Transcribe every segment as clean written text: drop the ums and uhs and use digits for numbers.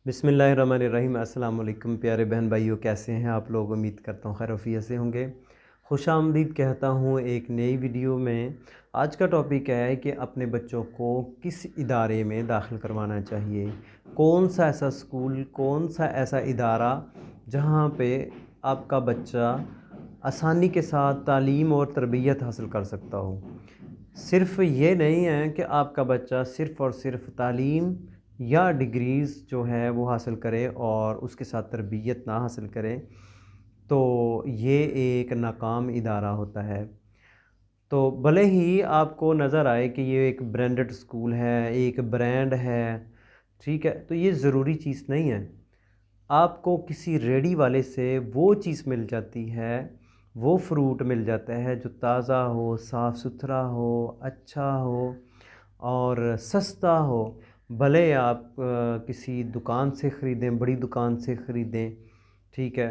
बिस्मिल्लाहिर्रहमानिर्रहीम। अस्सलाम वालेकुम प्यारे बहन भाइयों, कैसे हैं आप लोग। उम्मीद करता हूँ खैरियत से होंगे। खुशामदीद कहता हूँ एक नई वीडियो में। आज का टॉपिक है कि अपने बच्चों को किस इदारे में दाखिल करवाना चाहिए। कौन सा ऐसा स्कूल, कौन सा ऐसा इदारा जहाँ पे आपका बच्चा आसानी के साथ तालीम और तरबियत हासिल कर सकता हो। सिर्फ़ ये नहीं है कि आपका बच्चा सिर्फ़ और सिर्फ़ तालीम या डिग्रीज़ जो है वो हासिल करे और उसके साथ तरबियत ना हासिल करे, तो ये एक नाकाम इदारा होता है। तो भले ही आपको नज़र आए कि ये एक ब्रांडेड स्कूल है, एक ब्रांड है, ठीक है, तो ये ज़रूरी चीज़ नहीं है। आपको किसी रेडी वाले से वो चीज़ मिल जाती है, वो फ्रूट मिल जाता है जो ताज़ा हो, साफ़ सुथरा हो, अच्छा हो और सस्ता हो। भले आप किसी दुकान से ख़रीदें, बड़ी दुकान से ख़रीदें, ठीक है,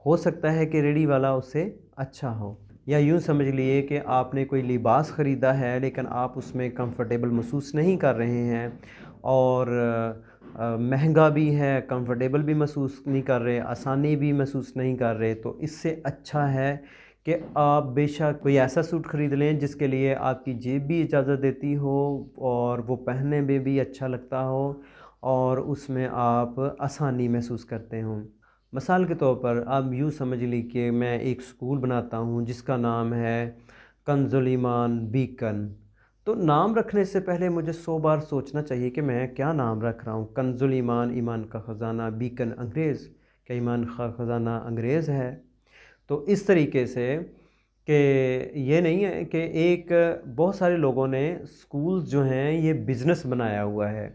हो सकता है कि रेडी वाला उससे अच्छा हो। या यूँ समझ लिए कि आपने कोई लिबास ख़रीदा है लेकिन आप उसमें कंफर्टेबल महसूस नहीं कर रहे हैं और महंगा भी है, कंफर्टेबल भी महसूस नहीं कर रहे, आसानी भी महसूस नहीं कर रहे, तो इससे अच्छा है कि आप बेशक कोई ऐसा सूट ख़रीद लें जिसके लिए आपकी जेब भी इजाज़त देती हो और वो पहनने में भी अच्छा लगता हो और उसमें आप आसानी महसूस करते हों। मिसाल के तौर पर आप यूँ समझ लीजिए मैं एक स्कूल बनाता हूँ जिसका नाम है कंजुल ईमान बीकन। तो नाम रखने से पहले मुझे 100 बार सोचना चाहिए कि मैं क्या नाम रख रहा हूँ। कंजुल ईमान, ईमान का ख़जाना, बीकन अंग्रेज़, क्या ईमान का ख़जाना अंग्रेज़ है? तो इस तरीके से कि ये नहीं है कि एक बहुत सारे लोगों ने स्कूल्स जो हैं ये बिज़नेस बनाया हुआ है।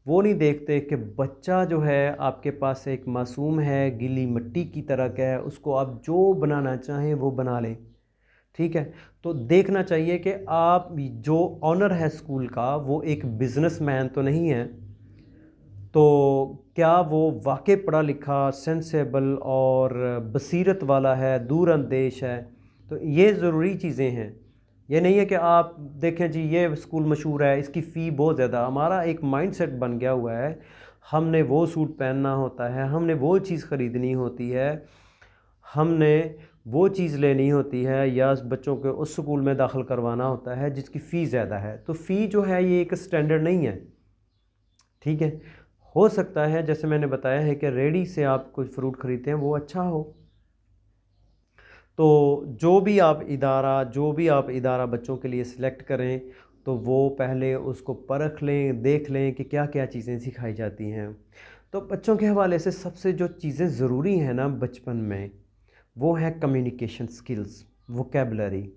वो नहीं देखते कि बच्चा जो है आपके पास एक मासूम है, गीली मिट्टी की तरह का है, उसको आप जो बनाना चाहें वो बना लें, ठीक है। तो देखना चाहिए कि आप जो ऑनर है स्कूल का वो एक बिज़नेसमैन तो नहीं है, तो क्या वो वाक़ई पढ़ा लिखा, सेंसेबल और बसीरत वाला है, दूरअंदेश है। तो ये ज़रूरी चीज़ें हैं। ये नहीं है कि आप देखें जी ये स्कूल मशहूर है, इसकी फ़ी बहुत ज़्यादा। हमारा एक माइंडसेट बन गया हुआ है, हमने वो सूट पहनना होता है, हमने वो चीज़ ख़रीदनी होती है, हमने वो चीज़ लेनी होती है या बच्चों को उस स्कूल में दाखिल करवाना होता है जिसकी फ़ी ज़्यादा है। तो फ़ी जो है ये एक स्टैंडर्ड नहीं है, ठीक है। हो सकता है जैसे मैंने बताया है कि रेडी से आप कोई फ्रूट ख़रीदते हैं वो अच्छा हो। तो जो भी आप इदारा बच्चों के लिए सिलेक्ट करें तो वो पहले उसको परख लें, देख लें कि क्या-क्या चीज़ें सिखाई जाती हैं। तो बच्चों के हवाले से सबसे जो चीज़ें ज़रूरी हैं ना बचपन में, वो है कम्युनिकेशन स्किल्स, वोकैबुलरी।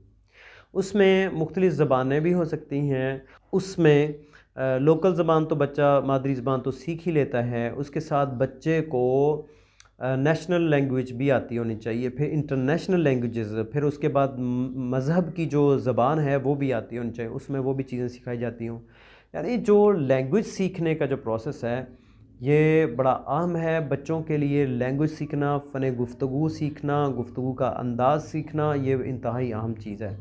उसमें मुख्तलिफ़ ज़बानें भी हो सकती हैं। उसमें लोकल ज़बान तो बच्चा मादरी ज़बान तो सीख ही लेता है, उसके साथ बच्चे को नेशनल लैंग्वेज भी आती होनी चाहिए, फिर इंटरनेशनल लैंग्वेजेस, फिर उसके बाद मज़हब की जो ज़बान है वो भी आती होनी चाहिए, उसमें वो भी चीज़ें सिखाई जाती हों। यानी जो लैंग्वेज सीखने का जो प्रोसेस है ये बड़ा अहम है बच्चों के लिए। लैंग्वेज सीखना, फ़न गुफ्तगू सीखना, गुफ्तगू का अंदाज़ सीखना, ये इंतहाई अहम चीज़ है।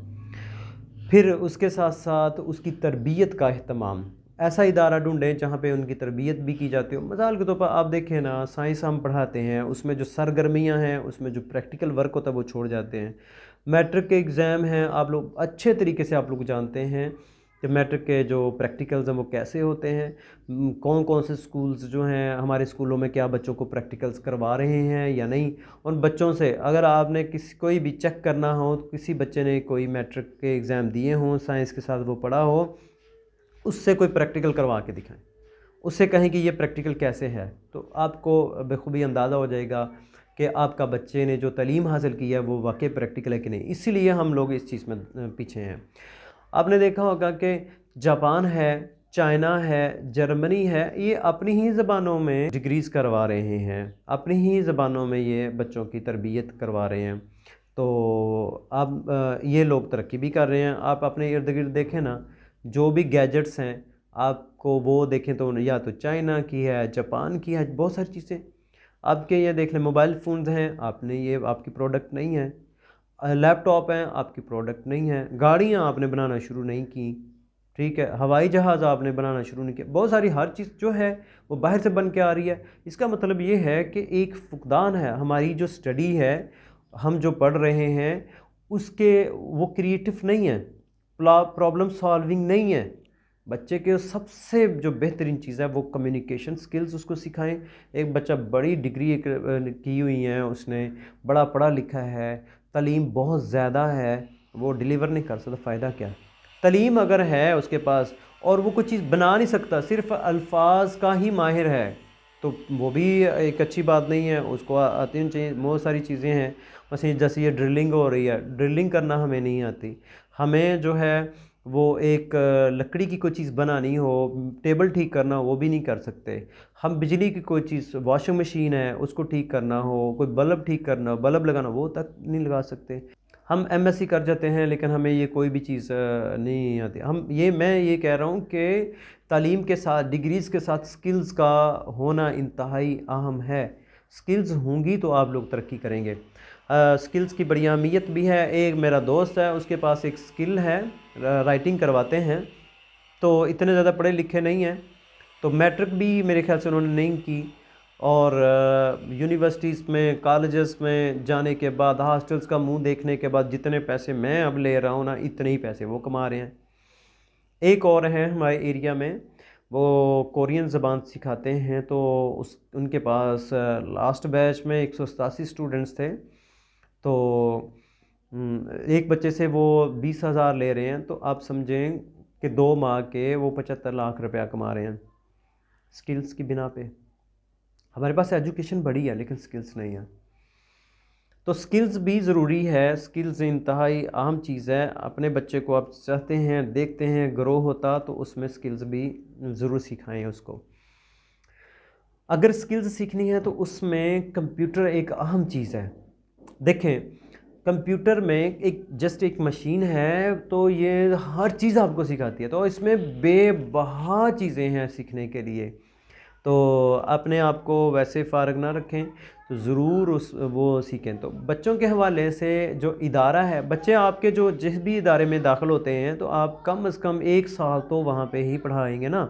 फिर उसके साथ साथ उसकी तरबियत का अहतमाम, ऐसा इदारा ढूँढें जहाँ पे उनकी तरबियत भी की जाती हो। मिसाल के तौर पर आप देखें ना, साइंस हम पढ़ाते हैं, उसमें जो सरगर्मियाँ हैं, उसमें जो प्रैक्टिकल वर्क होता है वो छोड़ जाते हैं। मैट्रिक के एग्ज़ाम हैं, आप लोग अच्छे तरीके से आप लोग जानते हैं कि मैट्रिक के जो प्रैक्टिकल्स हैं वो कैसे होते हैं। कौन-कौन से स्कूल्स जो हैं, हमारे स्कूलों में क्या बच्चों को प्रैक्टिकल्स करवा रहे हैं या नहीं। उन बच्चों से अगर आपने कोई भी चेक करना हो, तो किसी बच्चे ने कोई मैट्रिक के एग्ज़ाम दिए हों, साइंस के साथ वो पढ़ा हो, उससे कोई प्रैक्टिकल करवा के दिखाएं, उससे कहें कि ये प्रैक्टिकल कैसे है, तो आपको बखूबी अंदाज़ा हो जाएगा कि आपका बच्चे ने जो तालीम हासिल की है वो वाकई प्रैक्टिकल है कि नहीं। इसीलिए हम लोग इस चीज़ में पीछे हैं। आपने देखा होगा कि जापान है, चाइना है, जर्मनी है, ये अपनी ही ज़बानों में डिग्रीज़ करवा रहे हैं, अपनी ही ज़बानों में ये बच्चों की तरबियत करवा रहे हैं। तो अब ये लोग तरक्की भी कर रहे हैं। आप अपने इर्द-गिर्द देखें ना, जो भी गैजेट्स हैं, आपको वो देखें तो या तो चाइना की है, जापान की है, बहुत सारी चीज़ें। आपके ये देख लें, मोबाइल फ़ोन्स हैं, आपने ये आपकी प्रोडक्ट नहीं है। लैपटॉप हैं, आपकी प्रोडक्ट नहीं है। गाड़ियाँ आपने बनाना शुरू नहीं की, ठीक है, हवाई जहाज़ आपने बनाना शुरू नहीं किया, बहुत सारी हर चीज़ जो है वो बाहर से बन के आ रही है। इसका मतलब ये है कि एक फुकदान है, हमारी जो स्टडी है, हम जो पढ़ रहे हैं उसके, वो क्रिएटिव नहीं है, प्रॉब्लम सॉल्विंग नहीं है। बच्चे के सबसे जो बेहतरीन चीज़ है वो कम्युनिकेशन स्किल्स उसको सिखाएं। एक बच्चा बड़ी डिग्री की हुई है, उसने बड़ा पढ़ा लिखा है, तालीम बहुत ज़्यादा है, वो डिलीवर नहीं कर सकता, फ़ायदा क्या है? तालीम अगर है उसके पास और वो कोई चीज़ बना नहीं सकता, सिर्फ अल्फाज का ही माहिर है, तो वो भी एक अच्छी बात नहीं है। उसको आती नहीं चाहिए, बहुत सारी चीज़ें हैं। वैसे जैसे ये ड्रिलिंग हो रही है, ड्रिलिंग करना हमें नहीं आती। हमें जो है वो एक लकड़ी की कोई चीज़ बनानी हो, टेबल ठीक करना हो, वो भी नहीं कर सकते। हम बिजली की कोई चीज़, वॉशिंग मशीन है उसको ठीक करना हो, कोई बल्ब ठीक करना हो, बल्ब लगाना हो, वो तक नहीं लगा सकते। हम एमएससी कर जाते हैं लेकिन हमें ये कोई भी चीज़ नहीं आती। मैं ये कह रहा हूँ कि तालीम के साथ, डिग्रीज़ के साथ स्किल्स का होना इंतहाई अहम है। स्किल्स होंगी तो आप लोग तरक्की करेंगे। स्किल्स की बड़ी अहमियत भी है। एक मेरा दोस्त है, उसके पास एक स्किल है, राइटिंग करवाते हैं, तो इतने ज़्यादा पढ़े लिखे नहीं हैं, तो मैट्रिक भी मेरे ख्याल से उन्होंने नहीं की, और यूनिवर्सिटीज़ में, कॉलेजेस में जाने के बाद, हॉस्टल्स का मुंह देखने के बाद जितने पैसे मैं अब ले रहा हूँ ना, इतने ही पैसे वो कमा रहे हैं। एक और हैं हमारे एरिया में, वो कोरियन ज़बान सिखाते हैं, तो उनके पास लास्ट बैच में 187 स्टूडेंट्स थे, तो एक बच्चे से वो 20,000 ले रहे हैं, तो आप समझें कि 2 माह के वो 75 लाख रुपया कमा रहे हैं स्किल्स की बिना पे। हमारे पास एजुकेशन बड़ी है लेकिन स्किल्स नहीं है, तो स्किल्स भी ज़रूरी है। स्किल्स इंतहाई अहम चीज़ है। अपने बच्चे को आप चाहते हैं, देखते हैं ग्रो होता, तो उसमें स्किल्स भी ज़रूर सिखाएं उसको। अगर स्किल्स सीखनी है तो उसमें कंप्यूटर एक अहम चीज़ है। देखें, कंप्यूटर में एक मशीन है, तो ये हर चीज़ आपको सिखाती है, तो इसमें बेबहा चीज़ें हैं सीखने के लिए। तो अपने आप को वैसे फ़ारग ना रखें, तो ज़रूर वो सीखें। तो बच्चों के हवाले से जो इदारा है, बच्चे आपके जो जिस भी इदारे में दाखिल होते हैं, तो आप कम से कम 1 साल तो वहाँ पे ही पढ़ाएंगे ना,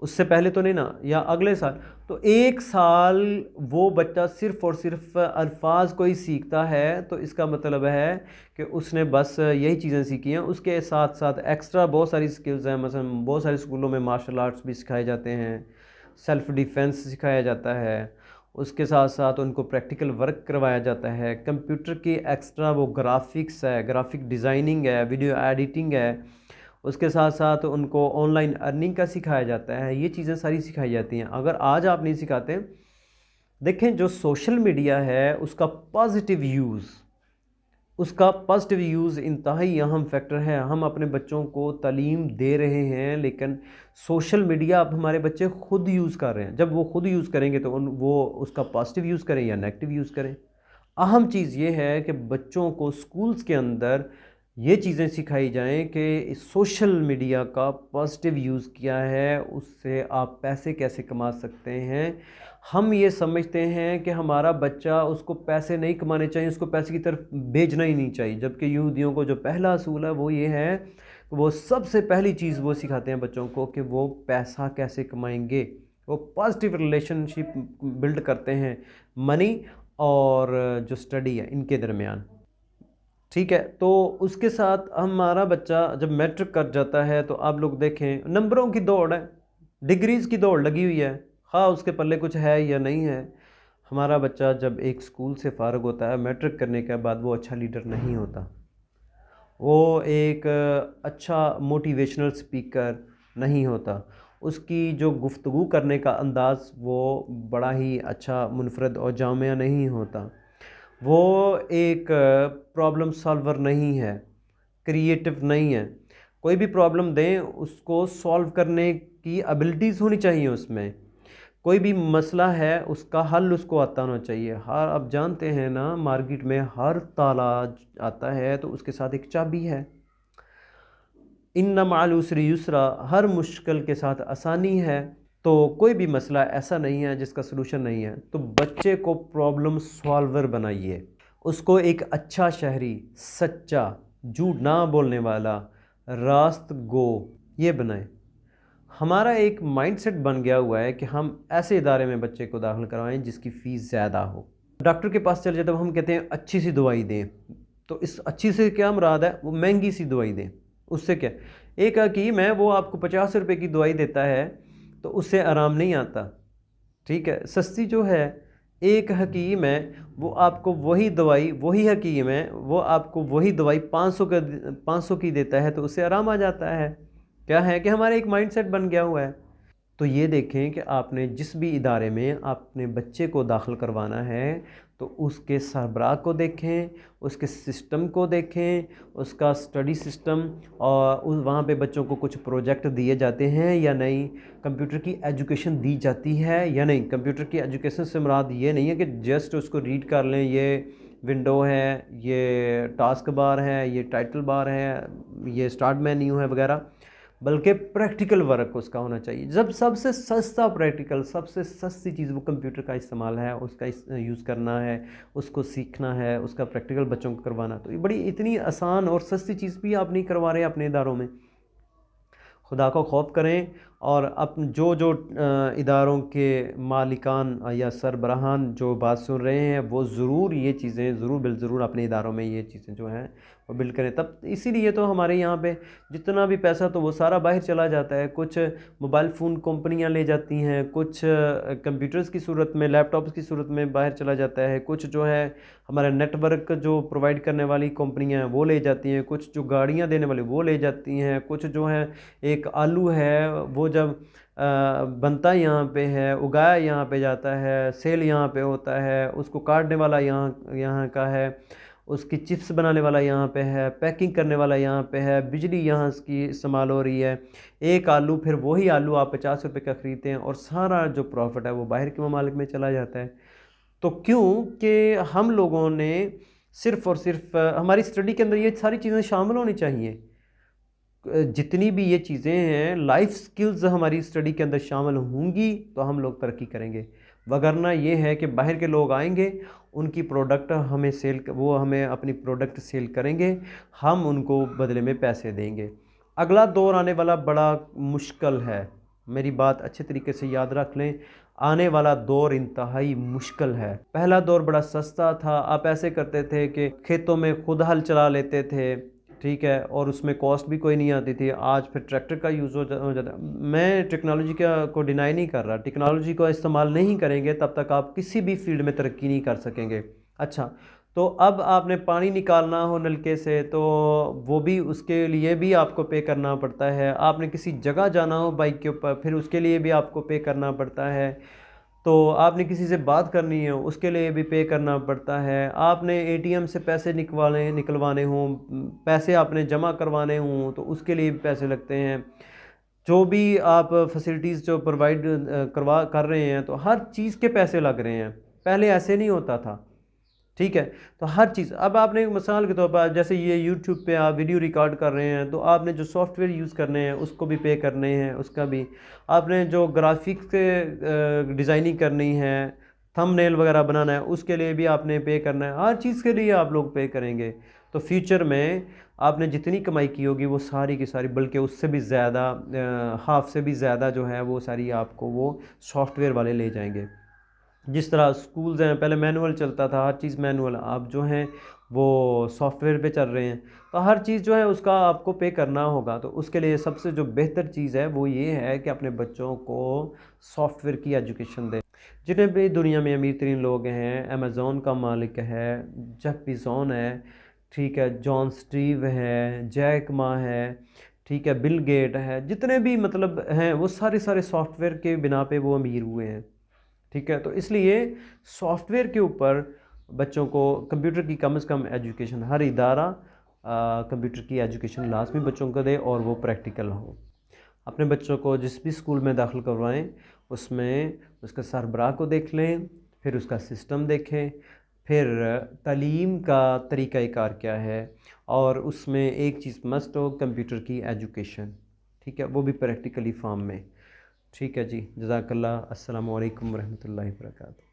उससे पहले तो नहीं ना, या अगले साल। तो 1 साल वो बच्चा सिर्फ़ और सिर्फ अल्फाज को ही सीखता है, तो इसका मतलब है कि उसने बस यही चीज़ें सीखी हैं। उसके साथ साथ एक्स्ट्रा बहुत सारी स्किल्स हैं, मसलन बहुत सारे स्कूलों में मार्शल आर्ट्स भी सिखाए जाते हैं, सेल्फ़ डिफेंस सिखाया जाता है, उसके साथ साथ उनको प्रैक्टिकल वर्क करवाया जाता है। कंप्यूटर की एक्स्ट्रा वो ग्राफिक्स है, ग्राफिक डिज़ाइनिंग है, वीडियो एडिटिंग है, उसके साथ साथ उनको ऑनलाइन अर्निंग का सिखाया जाता है। ये चीज़ें सारी सिखाई जाती हैं। अगर आज आप नहीं सिखाते, देखें जो सोशल मीडिया है उसका पॉजिटिव यूज़ इंतहाई अहम फैक्टर है। हम अपने बच्चों को तालीम दे रहे हैं, लेकिन सोशल मीडिया अब हमारे बच्चे खुद यूज़ कर रहे हैं। जब वो खुद यूज़ करेंगे तो वो उसका पॉजिटिव यूज़ करें या नेगेटिव यूज़ करें। अहम चीज़ ये है कि बच्चों को स्कूल्स के अंदर ये चीज़ें सिखाई जाएं कि सोशल मीडिया का पॉजिटिव यूज़ क्या है, उससे आप पैसे कैसे कमा सकते हैं। हम ये समझते हैं कि हमारा बच्चा, उसको पैसे नहीं कमाने चाहिए, उसको पैसे की तरफ भेजना ही नहीं चाहिए, जबकि यहूदियों को जो पहला असूल है वो ये है, वो सबसे पहली चीज़ वो सिखाते हैं बच्चों को कि वो पैसा कैसे कमाएंगे। वो पॉजिटिव रिलेशनशिप बिल्ड करते हैं मनी और जो स्टडी है इनके दरमियान। ठीक है, तो उसके साथ हमारा बच्चा जब मैट्रिक कर जाता है, तो आप लोग देखें नंबरों की दौड़ है, डिग्रीज़ की दौड़ लगी हुई है, हाँ उसके पल्ले कुछ है या नहीं है। हमारा बच्चा जब एक स्कूल से फ़ारग होता है मैट्रिक करने के बाद, वो अच्छा लीडर नहीं होता, वो एक अच्छा मोटिवेशनल स्पीकर नहीं होता, उसकी जो गुफ्तगू करने का अंदाज़ वो बड़ा ही अच्छा, मुनफरद और जामिया नहीं होता, वो एक प्रॉब्लम सॉल्वर नहीं है, क्रिएटिव नहीं है। कोई भी प्रॉब्लम दें उसको सॉल्व करने की एबिलिटीज़ होनी चाहिए उसमें। कोई भी मसला है उसका हल उसको आता होना चाहिए। हर, आप जानते हैं ना, मार्केट में हर ताला आता है तो उसके साथ एक चाबी है। इन्ना मअल उसरि युसरा, हर मुश्किल के साथ आसानी है। तो कोई भी मसला ऐसा नहीं है जिसका सलूशन नहीं है। तो बच्चे को प्रॉब्लम सॉल्वर बनाइए, उसको एक अच्छा शहरी, सच्चा, झूठ ना बोलने वाला, रास्त गो, ये बनाएं। हमारा एक माइंडसेट बन गया हुआ है कि हम ऐसे इदारे में बच्चे को दाखिल करवाएं जिसकी फ़ीस ज़्यादा हो। डॉक्टर के पास चले जाते हम कहते हैं अच्छी सी दवाई दें, तो इस अच्छी से क्या मुराद है, वो महंगी सी दवाई दें। उससे क्या, एक हकीम है वो आपको 50 रुपये की दवाई देता है तो उससे आराम नहीं आता, ठीक है। सस्ती जो है, एक हकीम है वो आपको वही दवाई, वही हकीम है वो आपको वही दवाई 500 की देता है तो उससे आराम आ जाता है। क्या है कि हमारा एक माइंडसेट बन गया हुआ है। तो ये देखें कि आपने जिस भी इदारे में आपने बच्चे को दाखिल करवाना है तो उसके सरबराह को देखें, उसके सिस्टम को देखें, उसका स्टडी सिस्टम, और वहाँ पे बच्चों को कुछ प्रोजेक्ट दिए जाते हैं या नहीं, कंप्यूटर की एजुकेशन दी जाती है या नहीं। कंप्यूटर की एजुकेशन से मुराद ये नहीं है कि जस्ट उसको रीड कर लें, ये विंडो है, ये टास्क बार है, ये टाइटल बार है, ये स्टार्ट मेन्यू है वगैरह, बल्कि प्रैक्टिकल वर्क उसका होना चाहिए। जब सबसे सस्ता प्रैक्टिकल, सबसे सस्ती चीज़ वो कंप्यूटर का इस्तेमाल है, उसका यूज़ करना है, उसको सीखना है, उसका प्रैक्टिकल बच्चों को करवाना, तो ये बड़ी इतनी आसान और सस्ती चीज़ भी आप नहीं करवा रहे अपने इदारों में। खुदा का खौफ करें और जो जो इदारों के मालिकान या सरबराहान जो बात सुन रहे हैं वो ज़रूर ये चीज़ें ज़रूर बिलज़रूर अपने इदारों में ये चीज़ें जो हैं वो बिल्ड करें। तब इसीलिए तो हमारे यहाँ पे जितना भी पैसा तो वो सारा बाहर चला जाता है। कुछ मोबाइल फ़ोन कंपनियाँ ले जाती हैं, कुछ कंप्यूटर्स की सूरत में, लैपटॉप्स की सूरत में बाहर चला जाता है, कुछ जो है हमारा नेटवर्क जो प्रोवाइड करने वाली कंपनियाँ हैं वो ले जाती हैं, कुछ जो गाड़ियाँ देने वाली वो ले जाती हैं, कुछ जो है एक आलू है वो जब बनता यहाँ पे है, उगाया यहाँ पे जाता है, सेल यहाँ पे होता है, उसको काटने वाला यहाँ का है, उसकी चिप्स बनाने वाला यहाँ पे है, पैकिंग करने वाला यहाँ पे है, बिजली यहाँ की इस्तेमाल हो रही है। एक आलू, फिर वही आलू आप 50 रुपये का ख़रीदते हैं और सारा जो प्रॉफिट है वो बाहर के ममालिक में चला जाता है। तो क्यों कि हम लोगों ने सिर्फ़ और सिर्फ हमारी स्टडी के अंदर ये सारी चीज़ें शामिल होनी चाहिए। जितनी भी ये चीज़ें हैं, लाइफ स्किल्स हमारी स्टडी के अंदर शामिल होंगी तो हम लोग तरक्की करेंगे। वगरना ये है कि बाहर के लोग आएंगे, उनकी प्रोडक्ट हमें वो हमें अपनी प्रोडक्ट सेल करेंगे, हम उनको बदले में पैसे देंगे। अगला दौर आने वाला बड़ा मुश्किल है, मेरी बात अच्छे तरीके से याद रख लें। आने वाला दौर इंतहाई मुश्किल है। पहला दौर बड़ा सस्ता था, आप ऐसे करते थे कि खेतों में खुद हल चला लेते थे, ठीक है, और उसमें कॉस्ट भी कोई नहीं आती थी। आज फिर ट्रैक्टर का यूज़ हो जाता है। मैं टेक्नोलॉजी को डिनाई नहीं कर रहा, टेक्नोलॉजी को इस्तेमाल नहीं करेंगे तब तक आप किसी भी फील्ड में तरक्की नहीं कर सकेंगे। अच्छा, तो अब आपने पानी निकालना हो नलके से तो वो भी, उसके लिए भी आपको पे करना पड़ता है। आपने किसी जगह जाना हो बाइक के ऊपर, फिर उसके लिए भी आपको पे करना पड़ता है। तो आपने किसी से बात करनी है उसके लिए भी पे करना पड़ता है। आपने एटीएम से पैसे निकलवाने हों, पैसे आपने जमा करवाने हों तो उसके लिए भी पैसे लगते हैं। जो भी आप फैसिलिटीज़ जो प्रोवाइड कर रहे हैं तो हर चीज़ के पैसे लग रहे हैं। पहले ऐसे नहीं होता था, ठीक है। तो हर चीज़, अब आपने मिसाल के तौर पर जैसे ये यूट्यूब पे आप वीडियो रिकॉर्ड कर रहे हैं तो आपने जो सॉफ्टवेयर यूज़ करने हैं उसको भी पे करने हैं, उसका भी। आपने जो ग्राफिक्स के डिज़ाइनिंग करनी है, थंबनेल वगैरह बनाना है, उसके लिए भी आपने पे करना है। हर चीज़ के लिए आप लोग पे करेंगे तो फ्यूचर में आपने जितनी कमाई की होगी वो सारी की सारी, बल्कि उससे भी ज़्यादा, हाफ से भी ज़्यादा जो है वो सारी आपको वो सॉफ्टवेयर वाले ले जाएंगे। जिस तरह स्कूल्स हैं, पहले मैनुअल चलता था, हर चीज़ मैनुअल, आप जो हैं वो सॉफ्टवेयर पे चल रहे हैं, तो हर चीज़ जो है उसका आपको पे करना होगा। तो उसके लिए सबसे जो बेहतर चीज़ है वो ये है कि अपने बच्चों को सॉफ्टवेयर की एजुकेशन दें। जितने भी दुनिया में अमीर तरीन लोग हैं, अमेज़ॉन का मालिक है, जेफ बेज़ोस है, ठीक है, जॉन स्टीव है, जैक मा है, ठीक है, बिल गेट है, जितने भी मतलब हैं वो सारे सॉफ्टवेयर के बिना पे वो अमीर हुए हैं, ठीक है। तो इसलिए सॉफ्टवेयर के ऊपर बच्चों को कंप्यूटर की कम से कम एजुकेशन, हर इदारा कंप्यूटर की एजुकेशन लाजमी बच्चों को दे और वो प्रैक्टिकल हो। अपने बच्चों को जिस भी स्कूल में दाखिल करवाएं उसमें उसका सरबराह को देख लें, फिर उसका सिस्टम देखें, फिर तालीम का तरीक़ाकार क्या है, और उसमें एक चीज़ मस्ट हो, कंप्यूटर की एजुकेशन, ठीक है, वो भी प्रैक्टिकली फॉर्म में। ठीक है जी, जज़ाकल्लाह। अस्सलामु अलैकुम वरहमतुल्लाहि वबरकातुहू।